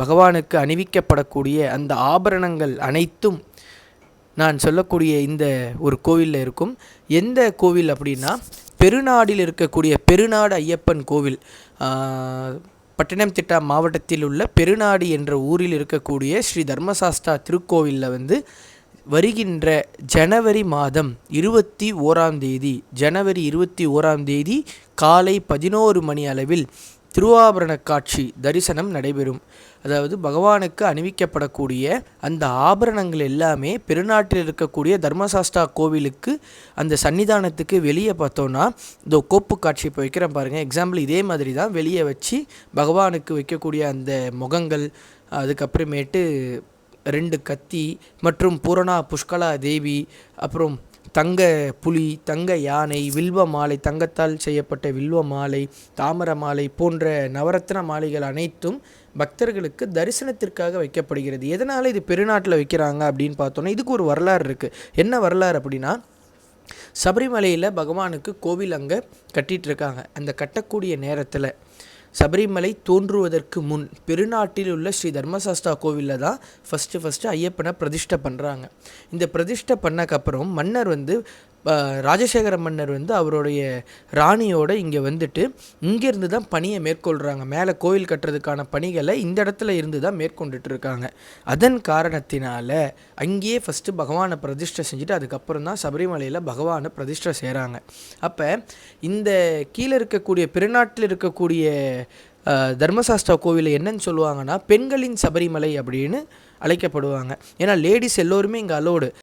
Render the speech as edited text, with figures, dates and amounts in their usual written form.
பகவானுக்கு அணிவிக்கப்படக்கூடிய அந்த ஆபரணங்கள் அனைத்தும் நான் சொல்லக்கூடிய இந்த ஒரு கோவிலில் இருக்கும். எந்த கோவில் அப்படின்னா, பெருநாடில் இருக்கக்கூடிய பெருநாடு ஐயப்பன் கோவில். பட்டினம்திட்டா மாவட்டத்தில் உள்ள பெருநாடு என்ற ஊரில் இருக்கக்கூடிய ஸ்ரீ தர்மசாஸ்தா திருக்கோவிலில் வருகின்ற ஜனவரி மாதம் 21ஆம் தேதி ஜனவரி 21ஆம் தேதி காலை 11 மணி அளவில் திருவாபரண காட்சி தரிசனம் நடைபெறும். அதாவது பகவானுக்கு அணிவிக்கப்படக்கூடிய அந்த ஆபரணங்கள் எல்லாமே பெருநாட்டில் இருக்கக்கூடிய தர்மசாஸ்தா கோவிலுக்கு அந்த சன்னிதானத்துக்கு வெளியே பார்த்தோன்னா இந்த கோப்பு காட்சி இப்போ வைக்கிறேன் பாருங்கள். எக்ஸாம்பிள் இதே மாதிரி தான் வெளியே வச்சு பகவானுக்கு வைக்கக்கூடிய அந்த முகங்கள், அதுக்கப்புறமேட்டு 2 கத்தி மற்றும் பூரணா புஷ்கலா தேவி, அப்புறம் தங்க புலி, தங்க யானை, வில்வ மாலை, தங்கத்தால் செய்யப்பட்ட வில்வ மாலை, தாமர மாலை போன்ற நவரத்ன மாலைகள் அனைத்தும் பக்தர்களுக்கு தரிசனத்திற்காக வைக்கப்படுகிறது. எதனால் இது பெருநாட்டில் வைக்கிறாங்க அப்படின்னு பார்த்தோன்னா இதுக்கு ஒரு வரலாறு இருக்குது. என்ன வரலாறு அப்படின்னா, சபரிமலையில் பகவானுக்கு கோவில் அங்கே கட்டிகிட்ருக்காங்க. அந்த கட்டக்கூடிய நேரத்தில் சபரிமலை தோன்றுவதற்கு முன் பெருநாட்டில் உள்ள ஸ்ரீ தர்மசாஸ்தா கோவிலில் தான் ஃபஸ்ட்டு ஐயப்பனை பிரதிஷ்டை பண்ணுறாங்க. இந்த பிரதிஷ்டை பண்ணக்கப்புறம் மன்னர் ராஜசேகர மன்னர் அவருடைய ராணியோடு இங்கே வந்துட்டு இங்கேருந்து தான் பணியை மேற்கொள்கிறாங்க. மேலே கோவில் கட்டுறதுக்கான பணிகளை இந்த இடத்துல இருந்து தான் மேற்கொண்டுட்டு இருக்காங்க. அதன் காரணத்தினால அங்கேயே ஃபஸ்ட்டு பகவானை பிரதிஷ்டை செஞ்சுட்டு அதுக்கப்புறம் தான் சபரிமலையில் பகவானை பிரதிஷ்டை செய்கிறாங்க. அப்போ இந்த கீழே இருக்கக்கூடிய பெருநாட்டில் இருக்கக்கூடிய தர்மசாஸ்தா கோவிலை என்னன்னு சொல்லுவாங்கன்னா, பெண்களின் சபரிமலை அப்படின்னு அழைக்கப்படுவாங்க. ஏன்னா லேடிஸ் எல்லோருமே இங்கே அலோடு.